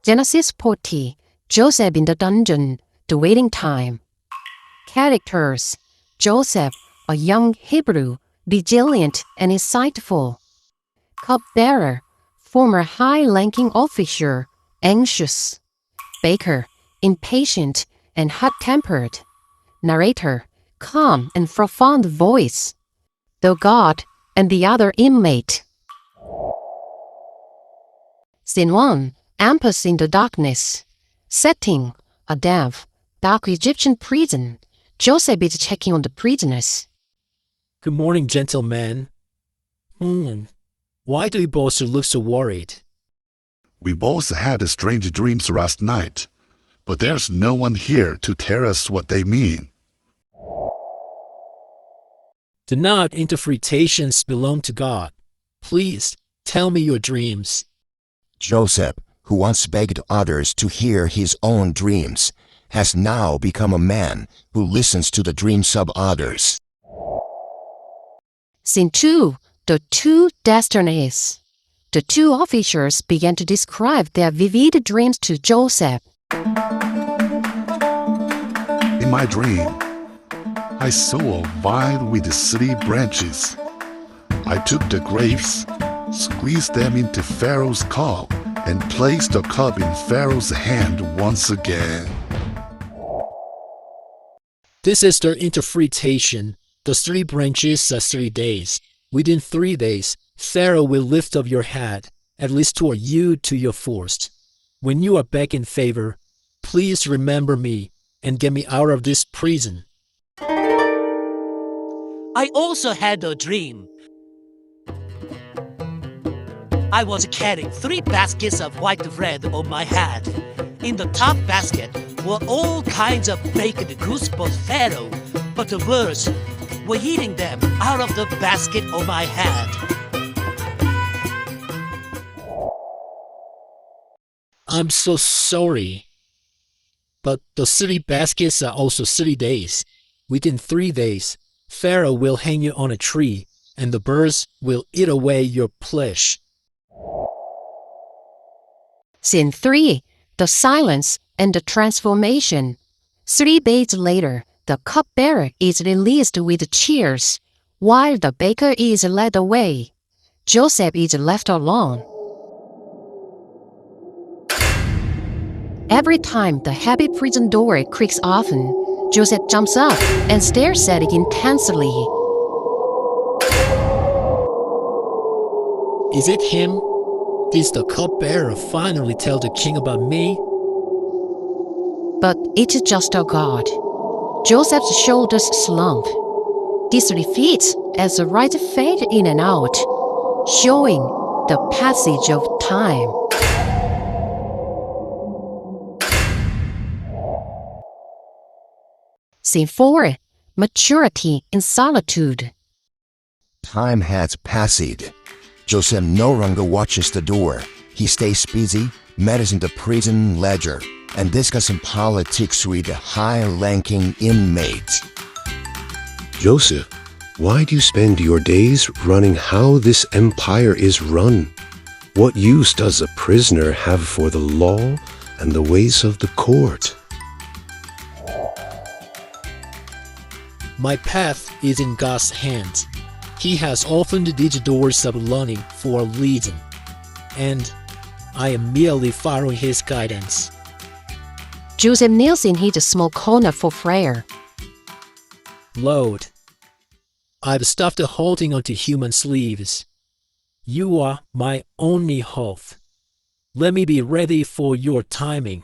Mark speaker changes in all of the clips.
Speaker 1: Genesis 40, Joseph in the dungeon, the waiting time. Characters: Joseph, a young Hebrew, vigilant and insightful. Cupbearer, former high-ranking officer, anxious. Baker, impatient and hot-tempered. Narrator, calm and profound voice. The God and the other inmate. Scene 1. Ampas in the darkness. Setting: a damp, dark Egyptian prison. Joseph is checking on the prisoners.
Speaker 2: Good morning, gentlemen. Why do you both look so worried?
Speaker 3: We both had strange dreams last night, but there's no one here to tell us what they mean.
Speaker 2: Do not interpretations belong to God? Please tell me your dreams.
Speaker 4: Joseph, who once begged others to hear his own dreams, has now become a man who listens to the dreams of others.
Speaker 1: Scene 2. The two destinies. The two officers began to describe their vivid dreams to Joseph.
Speaker 3: In my dream, I saw a vine with city branches. I took the grapes, squeezed them into Pharaoh's cup, and placed the cup in Pharaoh's hand once again.
Speaker 2: This is the interpretation. The 3 branches are 3 days. Within 3 days, Pharaoh will lift up your head and restore you to your forest. When you are back in favor, please remember me and get me out of this prison.
Speaker 5: I also had a dream. I was carrying 3 baskets of white bread on my head. In the top basket were all kinds of baked goods for Pharaoh, but the birds were eating them out of the basket on my head.
Speaker 2: I'm so sorry. But the 3 baskets are also 3 days. Within 3 days, Pharaoh will hang you on a tree, and the birds will eat away your flesh.
Speaker 1: Scene 3. The silence and the transformation. 3 days later, the cupbearer is released with cheers, while the baker is led away. Joseph is left alone. Every time the heavy prison door creaks often, Joseph jumps up and stares at it intensely.
Speaker 2: Is it him? Did the cupbearer finally tell the king about me?
Speaker 1: But it's just a god. Joseph's shoulders slump. This repeats as the light fades in and out, showing the passage of time. Scene 4. Maturity in solitude.
Speaker 4: Time has passed. Joseph no longer watches the door. He stays busy, managing the prison ledger, and discussing politics with a high-ranking inmate.
Speaker 6: Joseph, why do you spend your days running how this empire is run? What use does a prisoner have for the law and the ways of the court?
Speaker 2: My path is in God's hands. He has opened these doors of learning for a reason, and I am merely following his guidance.
Speaker 1: Joseph kneels in his small corner for prayer.
Speaker 2: Lord, I've stopped holding onto human sleeves. You are my only hope. Let me be ready for your timing.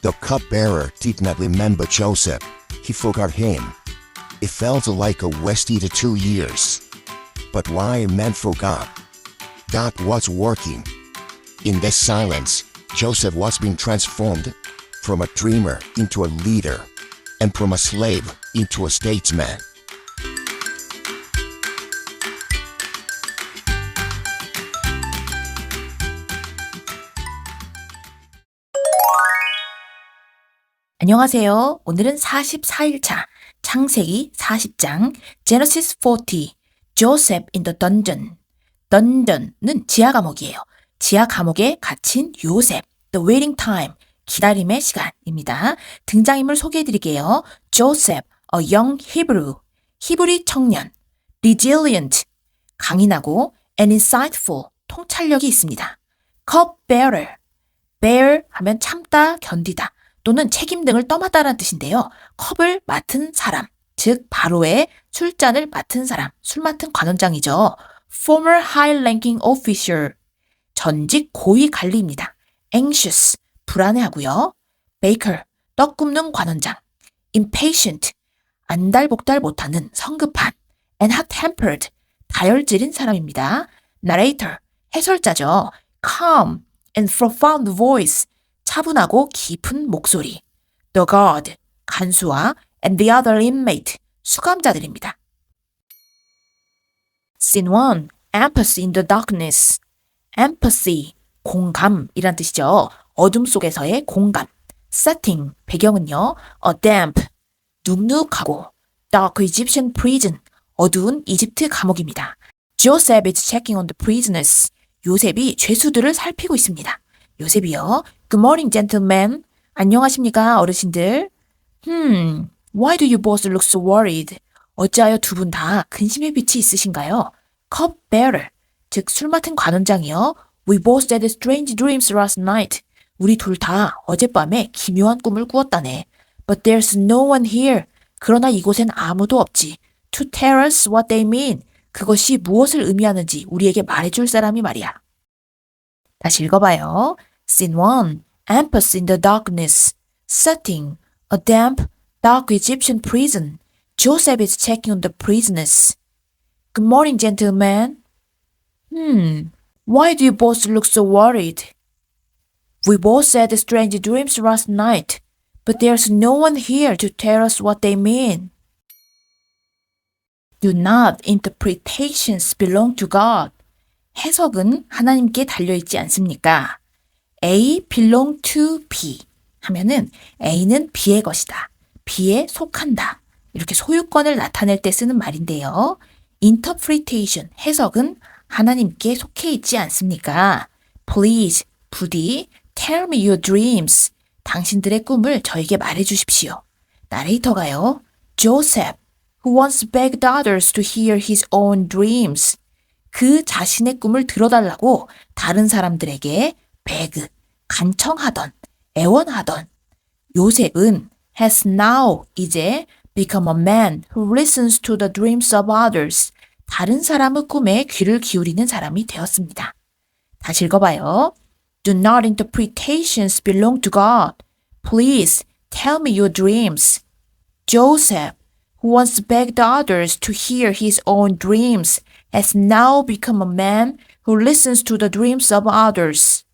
Speaker 4: The cupbearer did not remember Joseph. He forgot him. It felt like a wasted 2 years. But why man forgot? God was working. In this silence, Joseph was being transformed from a dreamer into a leader, and from a slave into a statesman.
Speaker 7: 안녕하세요. 오늘은 44일차 창세기 40장 Genesis 40 Joseph in the Dungeon. 던전은 지하 감옥이에요. 지하 감옥에 갇힌 요셉, the waiting time, 기다림의 시간입니다. 등장인물 소개해드릴게요. Joseph, a young Hebrew, 히브리 청년, resilient, 강인하고 and insightful, 통찰력이 있습니다. cupbearer, bear 하면 참다, 견디다 또는 책임 등을 떠맡다라는 뜻인데요. 컵을 맡은 사람, 즉 바로의 술잔을 맡은 사람, 술 맡은 관원장이죠. former high-ranking official, 전직 고위 관리입니다. anxious, 불안해하고요. baker, 떡 굽는 관원장. impatient, 안달복달 못하는 성급한. and hot-tempered, 다혈질인 사람입니다. narrator, 해설자죠. calm and profound voice, 차분하고 깊은 목소리. the guard, 간수와 and the other inmate, 수감자들입니다. Scene 1. Empathy in the darkness. Empathy, 공감이란 뜻이죠. 어둠 속에서의 공감. Setting, 배경은요. A damp, 눅눅하고 dark Egyptian prison, 어두운 이집트 감옥입니다. Joseph is checking on the prisoners. 요셉이 죄수들을 살피고 있습니다. 요셉이요. Good morning, gentlemen. 안녕하십니까, 어르신들. Why do you both look so worried? 어찌하여 두 분 다 근심의 빛이 있으신가요? cupbearer, 즉 술 맡은 관원장이요. We both had strange dreams last night. 우리 둘 다 어젯밤에 기묘한 꿈을 꾸었다네. But there's no one here. 그러나 이곳엔 아무도 없지. To tell us what they mean. 그것이 무엇을 의미하는지 우리에게 말해줄 사람이 말이야. 다시 읽어봐요. Scene 1. Empathy in the darkness. Setting. A damp, dark Egyptian prison. Joseph is checking on the prisoners. Good morning, gentlemen. Why do you both look so worried? We both had strange dreams last night, but there's no one here to tell us what they mean. Do not interpretations belong to God. 해석은 하나님께 달려있지 않습니까? A belong to B 하면은 A는 B의 것이다. B에 속한다. 이렇게 소유권을 나타낼 때 쓰는 말인데요. interpretation, 해석은 하나님께 속해 있지 않습니까? Please, 부디 tell me your dreams. 당신들의 꿈을 저에게 말해 주십시오. 나레이터가요. Joseph, who once begged others to hear his own dreams. 그 자신의 꿈을 들어달라고 다른 사람들에게 beg, 간청하던, 애원하던 요셉은 has now, 이제 become a man who listens to the dreams of others. 다른 사람의 꿈에 귀를 기울이는 사람이 되었습니다. 다시 읽어봐요. Do not interpretations belong to God. Please tell me your dreams. Joseph, who once begged others to hear his own dreams, has now become a man who listens to the dreams of others.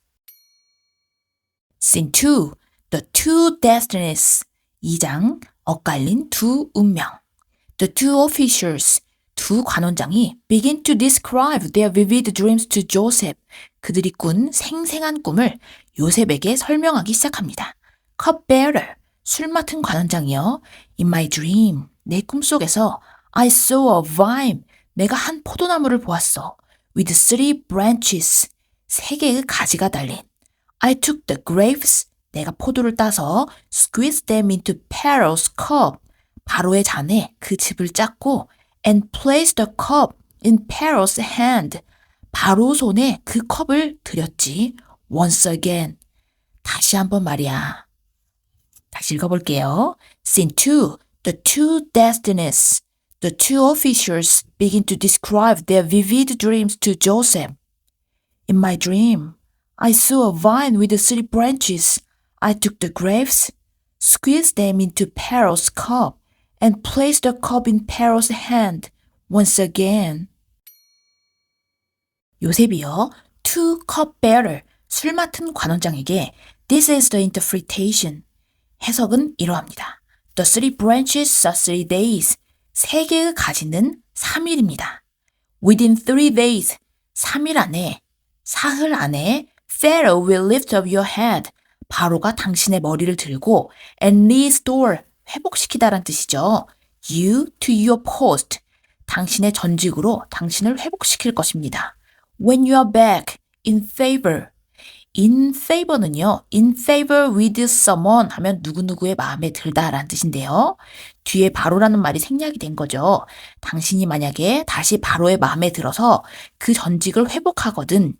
Speaker 7: Scene 2. The two destinies. 2장, 엇갈린 두 운명. The two officials. 두 관원장이 begin to describe their vivid dreams to Joseph. 그들이 꾼 생생한 꿈을 요셉에게 설명하기 시작합니다. cupbearer, 술 맡은 관원장이요. In my dream, 내 꿈속에서 I saw a vine, 내가 한 포도나무를 보았어. With 3 branches, 3개의 가지가 달린. I took the grapes, 내가 포도를 따서 squeezed them into Pharaoh's cup, 바로의 잔에 그 즙을 짰고 and placed the cup in Pharaoh's hand, 바로 손에 그 컵을 들였지. Once again, 다시 한번 말이야. 다시 읽어볼게요. Scene 2. The two destinies. The two officials begin to describe their vivid dreams to Joseph. In my dream, I saw a vine with 3 branches. I took the grapes, squeezed them into Pharaoh's cup, and placed the cup in Pharaoh's hand once again. 요셉이요. To cupbearer, 술 맡은 관원장에게 This is the interpretation. 해석은 이러합니다. The 3 branches are 3 days. 3개의 가지는 3일입니다. Within 3 days, 3일 안에, 사흘 안에 Pharaoh will lift up your head. 바로가 당신의 머리를 들고 and restore, 회복시키다란 뜻이죠. You to your post. 당신의 전직으로 당신을 회복시킬 것입니다. When you are back, in favor. in favor는요, in favor with someone 하면 누구누구의 마음에 들다라는 뜻인데요. 뒤에 바로라는 말이 생략이 된 거죠. 당신이 만약에 다시 바로의 마음에 들어서 그 전직을 회복하거든.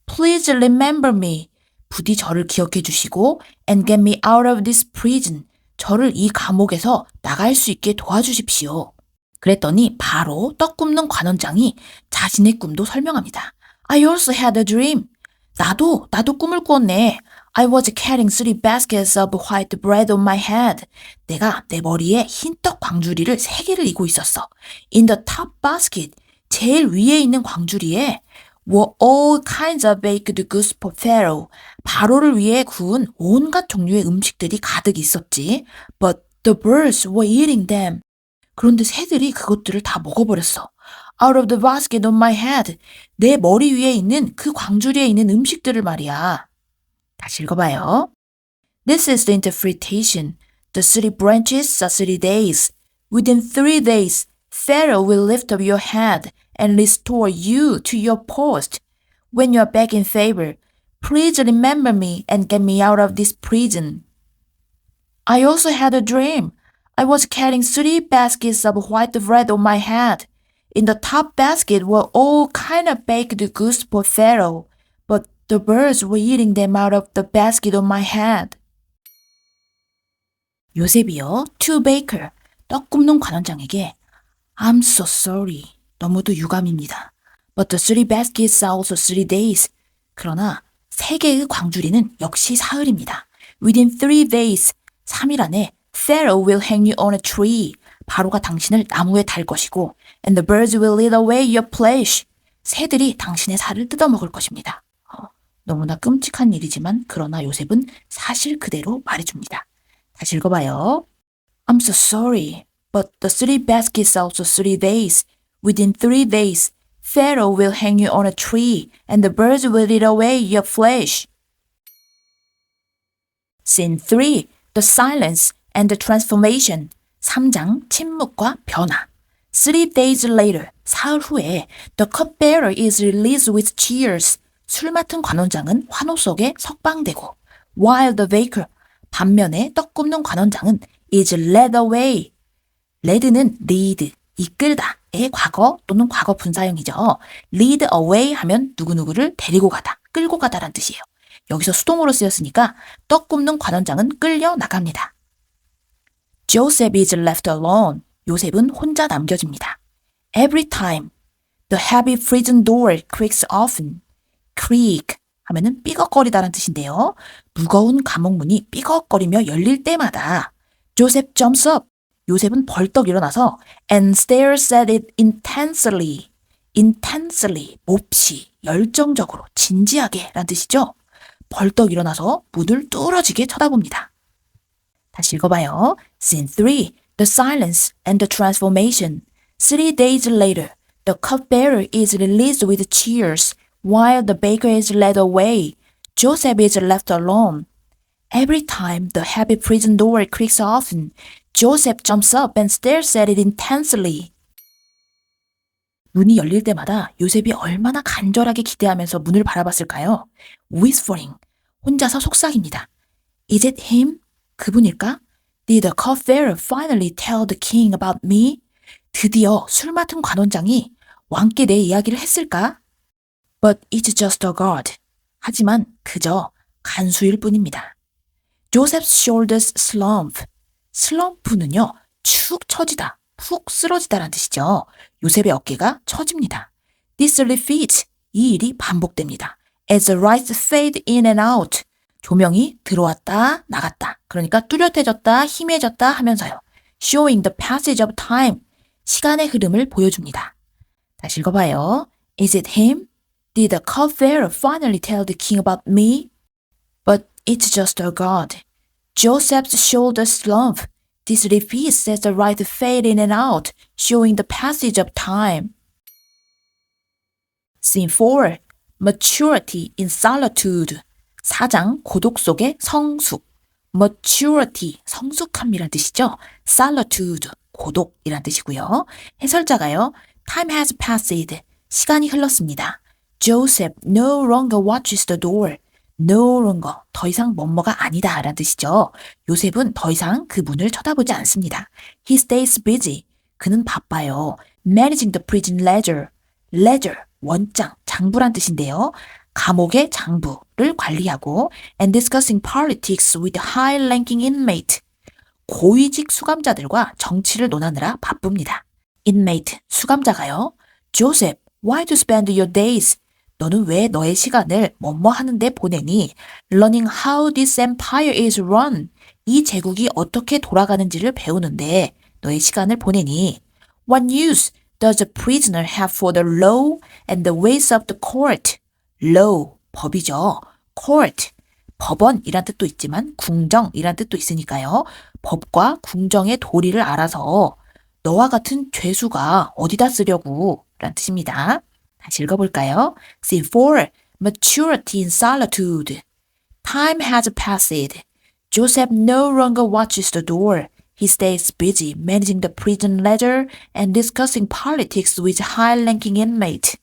Speaker 7: Please remember me. 부디 저를 기억해 주시고 and get me out of this prison. 저를 이 감옥에서 나갈 수 있게 도와주십시오. 그랬더니 바로 떡 굽는 관원장이 자신의 꿈도 설명합니다. I also had a dream. 나도 꿈을 꾸었네. I was carrying 3 baskets of white bread on my head. 내가 내 머리에 흰떡 광주리를 3개를 이고 있었어. In the top basket, 제일 위에 있는 광주리에 were all kinds of baked goods for Pharaoh. 바로를 위해 구운 온갖 종류의 음식들이 가득 있었지. But the birds were eating them. 그런데 새들이 그것들을 다 먹어버렸어. Out of the basket on my head. 내 머리 위에 있는 그 광주리에 있는 음식들을 말이야. 다시 읽어봐요. This is the interpretation. The 3 branches are 3 days. Within 3 days, Pharaoh will lift up your head and restore you to your post. When you are back in favor, please remember me and get me out of this prison. I also had a dream. I was carrying 3 baskets of white bread on my head. In the top basket were all kind of baked goods for Pharaoh, but the birds were eating them out of the basket on my head. 요셉이요, to baker, 떡 굽는 관원장에게 I'm so sorry. 너무도 유감입니다. But the 3 baskets are also 3 days. 그러나 3개의 광주리는 역시 사흘입니다. Within 3 days, 3일 안에 Pharaoh will hang you on a tree. 바로가 당신을 나무에 달 것이고 and the birds will eat away your flesh. 새들이 당신의 살을 뜯어먹을 것입니다. 너무나 끔찍한 일이지만 그러나 요셉은 사실 그대로 말해줍니다. 다시 읽어봐요. I'm so sorry, but the 3 baskets are also 3 days. Within 3 days, Pharaoh will hang you on a tree and the birds will eat away your flesh. Scene 3. The silence and the transformation. 3장 침묵과 변화. 3 days later, 사흘 후에 the cupbearer is released with cheers. 술 맡은 관원장은 환호 속에 석방되고 while the baker, 반면에 떡 굽는 관원장은 is led away. led는 lead, 이끌다의 과거 또는 과거 분사형이죠. lead away 하면 누구누구를 데리고 가다, 끌고 가다란 뜻이에요. 여기서 수동으로 쓰였으니까 떡 굽는 관원장은 끌려 나갑니다. Joseph is left alone. 요셉은 혼자 남겨집니다. Every time the heavy prison door creaks often. creak 하면은 삐걱거리다라는 뜻인데요. 무거운 감옥문이 삐걱거리며 열릴 때마다 Joseph jumps up. 요셉은 벌떡 일어나서 and stares at it intensely. intensely, 몹시, 열정적으로, 진지하게 라는 뜻이죠. 벌떡 일어나서 문을 뚫어지게 쳐다봅니다. 다시 읽어봐요. Scene 3. The silence and the transformation. 3 days later, the cupbearer is released with cheers, while the baker is led away. Joseph is left alone. Every time the heavy prison door creaks often, Joseph jumps up and stares at it intensely. 문이 열릴 때마다 요셉이 얼마나 간절하게 기대하면서 문을 바라봤을까요? Whispering, 혼자서 속삭입니다. Is it him? 그분일까? Did the cupbearer finally tell the king about me? 드디어 술 맡은 관원장이 왕께 내 이야기를 했을까? But it's just a guard. 하지만 그저 간수일 뿐입니다. Joseph's shoulders slump. 슬럼프는요, 축 처지다, 푹 쓰러지다라는 뜻이죠. 요셉의 어깨가 처집니다. This repeats. 이 일이 반복됩니다. As the lights fade in and out. 조명이 들어왔다 나갔다. 그러니까 뚜렷해졌다 희미해졌다 하면서요. Showing the passage of time. 시간의 흐름을 보여줍니다. 다시 읽어봐요. Is it him? Did the cupbearer finally tell the king about me? But it's just a god. Joseph's shoulders slump. This repeats as the light fade in and out, showing the passage of time. Scene 4. Maturity in solitude. 4장 고독 속의 성숙. Maturity, 성숙함이란 뜻이죠. Solitude, 고독이란 뜻이고요. 해설자가요. Time has passed. 시간이 흘렀습니다. Joseph no longer watches the door. No longer, 더 이상 뭐뭐가 아니다 라는 뜻이죠. 요셉은 더 이상 그 문을 쳐다보지 않습니다. He stays busy. 그는 바빠요. Managing the prison ledger. Ledger, 원장, 장부란 뜻인데요. 감옥의 장부를 관리하고 and discussing politics with high-ranking inmate. 고위직 수감자들과 정치를 논하느라 바쁩니다. Inmate, 수감자가요. Joseph, why do you spend your days? 너는 왜 너의 시간을 뭐뭐 하는데 보내니? Learning how this empire is run. 이 제국이 어떻게 돌아가는지를 배우는데 너의 시간을 보내니? What use does a prisoner have for the law and the ways of the court? Law, 법이죠. Court, 법원이란 뜻도 있지만 궁정이란 뜻도 있으니까요. 법과 궁정의 도리를 알아서 너와 같은 죄수가 어디다 쓰려고 라는 뜻입니다. 다시 읽어볼까요? Scene 4. Maturity in solitude. Time has passed. Joseph no longer watches the door. He stays busy managing the prison ledger and discussing politics with high-ranking inmate.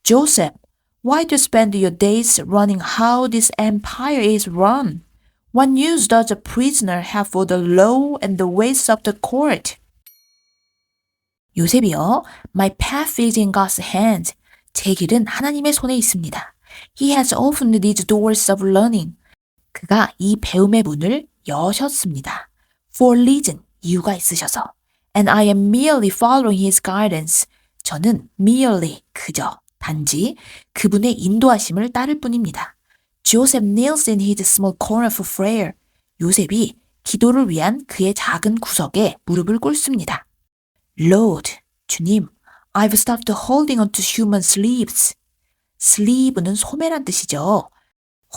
Speaker 7: Joseph, why do you spend your days running how this empire is run? What use does a prisoner have for the law and the ways of the court? 요셉이요. My path is in God's hand. 제 길은 하나님의 손에 있습니다. He has opened these doors of learning. 그가 이 배움의 문을 여셨습니다. For reason, 이유가 있으셔서. And I am merely following his guidance. 저는 merely, 그저, 단지 그분의 인도하심을 따를 뿐입니다. Joseph kneels in his small corner for prayer. 요셉이 기도를 위한 그의 작은 구석에 무릎을 꿇습니다. Lord, 주님, I've stopped holding on to human sleeves. sleeve는 소매란 뜻이죠.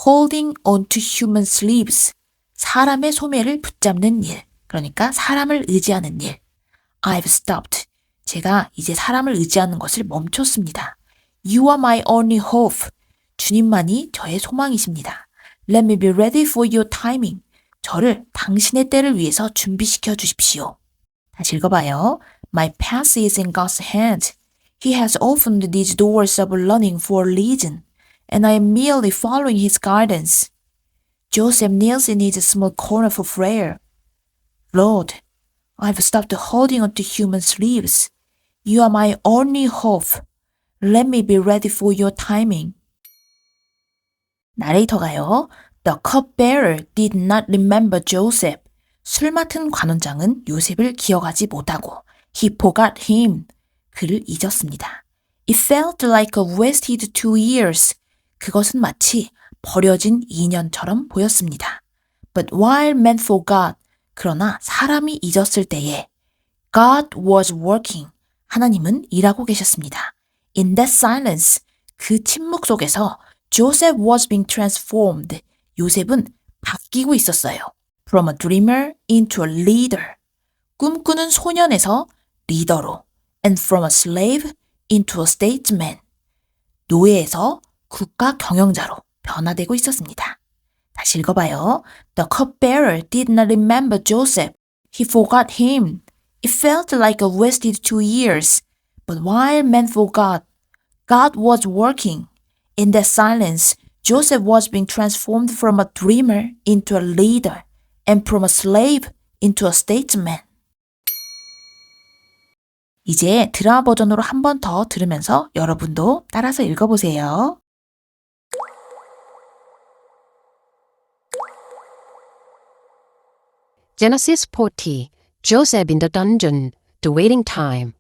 Speaker 7: holding on to human sleeves. 사람의 소매를 붙잡는 일. 그러니까 사람을 의지하는 일. I've stopped. 제가 이제 사람을 의지하는 것을 멈췄습니다. You are my only hope. 주님만이 저의 소망이십니다. Let me be ready for your timing. 저를 당신의 때를 위해서 준비시켜 주십시오. 다시 읽어봐요. My path is in God's hand. He has opened these doors of learning for a reason, and I am merely following his guidance. Joseph kneels in his small corner for prayer. Lord, I've stopped holding on to human sleeves. You are my only hope. Let me be ready for your timing. 나레이터가요. The cupbearer did not remember Joseph. 술 맡은 관원장은 요셉을 기억하지 못하고 He forgot him. 그를 잊었습니다. It felt like a wasted 2 years. 그것은 마치 버려진 2년처럼 보였습니다. But while men forgot, 그러나 사람이 잊었을 때에 God was working. 하나님은 일하고 계셨습니다. In that silence, 그 침묵 속에서 Joseph was being transformed. 요셉은 바뀌고 있었어요. From a dreamer into a leader. 꿈꾸는 소년에서 리더로. And from a slave into a statesman. 노예에서 국가 경영자로 변화되고 있었습니다. 다시 읽어봐요. The cupbearer did not remember Joseph. He forgot him. It felt like a wasted 2 years. But while men forgot, God was working. In that silence, Joseph was being transformed from a dreamer into a leader and from a slave into a statesman. 이제 드라마 버전으로 한 번 더 들으면서 여러분도 따라서 읽어보세요.
Speaker 1: Genesis 40. Joseph in the dungeon. The waiting time.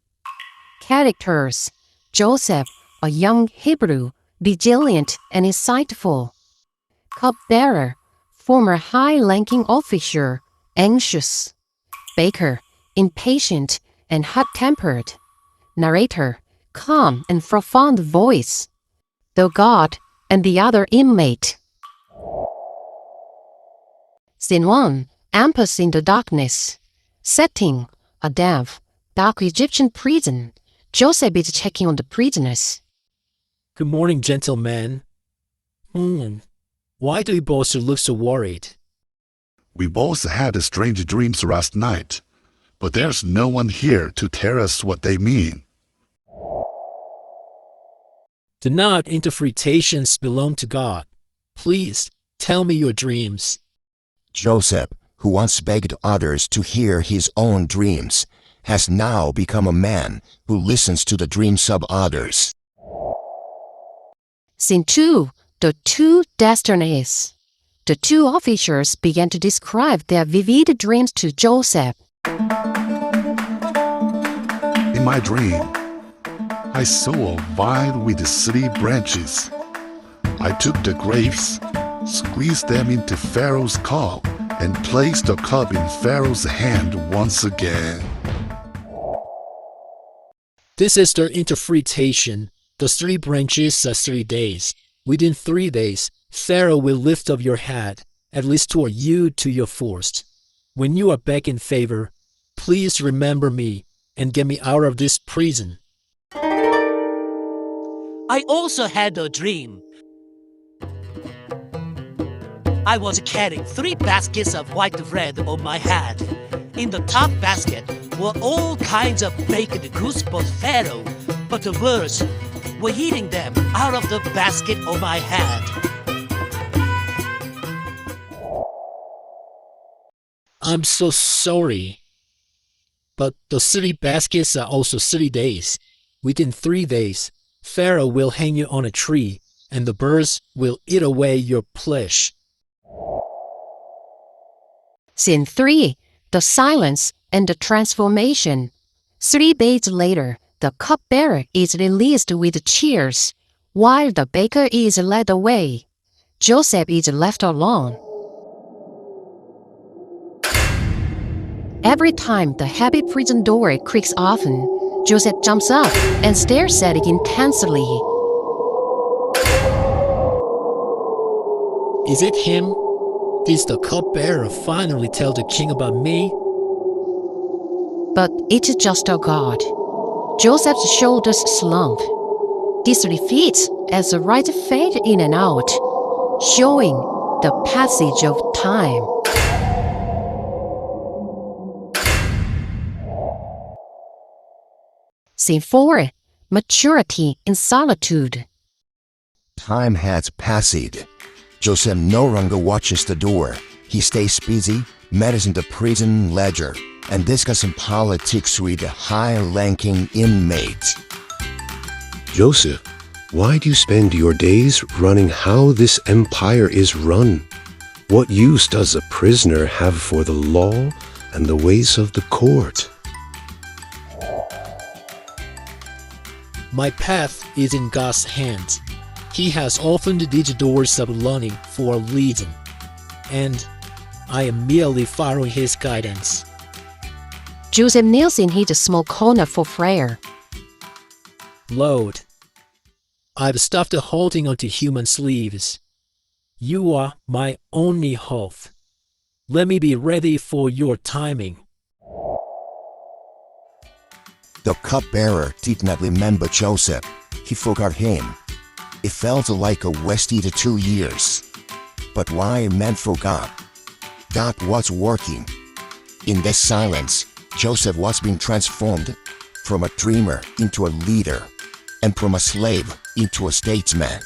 Speaker 1: Characters. Joseph, a young Hebrew, resilient and insightful. Cupbearer, former high-ranking officer, anxious. Baker, impatient and hot-tempered. Narrator, calm and profound voice. The God and the other inmate. Scene 1. Ampus in the darkness. Setting, a damp, dark Egyptian prison. Joseph is checking on the prisoners.
Speaker 2: Good morning, gentlemen. Why do you both look so worried?
Speaker 3: We both had strange dreams last night, but there's no one here to tell us what they mean.
Speaker 2: Do not interpretations belong to God. Please tell me your dreams.
Speaker 4: Joseph, who once begged others to hear his own dreams, has now become a man who listens to the dreams of others.
Speaker 1: Scene 2. The two destinies. The two officers began to describe their vivid dreams to Joseph.
Speaker 3: In my dream, I saw a vine with 3 branches. I took the grapes, squeezed them into Pharaoh's cup, and placed the cup in Pharaoh's hand once again.
Speaker 2: This is the interpretation. The 3 branches are 3 days. Within 3 days, Pharaoh will lift up your head and restore you to your forest. When you are back in favor, please remember me and get me out of this prison.
Speaker 5: I also had a dream. I was carrying 3 baskets of white bread on my head. In the top basket were all kinds of baked goods for Pharaoh, but the birds were eating them out of the basket on my head.
Speaker 2: I'm so sorry. But the 3 baskets are also 3 days. Within 3 days, Pharaoh will hang you on a tree, and the birds will eat away your flesh.
Speaker 1: Scene 3. The silence and the transformation. 3 days later, the cupbearer is released with cheers, while the baker is led away. Joseph is left alone. Every time the heavy prison door creaks often, Joseph jumps up and stares at it intensely.
Speaker 2: Is it him? Did the cupbearer finally tell the king about me?
Speaker 1: But it's just a god. Joseph's shoulders slump. This repeats as the right fade in and out, showing the passage of time. Scene 4. Maturity in solitude.
Speaker 4: Time has passed. Joseph no longer watches the door. He stays busy, managing the prison ledger, and discussing politics with the high-ranking inmates.
Speaker 6: Joseph, why do you spend your days running how this empire is run? What use does a prisoner have for the law and the ways of the court?
Speaker 2: My path is in God's hands. He has opened these doors of learning for a reason, and I am merely following his guidance.
Speaker 1: Joseph kneels in his small corner for prayer.
Speaker 2: Lord, I've stopped holding onto human sleeves. You are my only hope. Let me be ready for your timing.
Speaker 4: The cupbearer did not remember Joseph. He forgot him. It felt like a wasted 2 years. But why man forgot? God was working. In this silence, Joseph was being transformed from a dreamer into a leader, and from a slave into a statesman.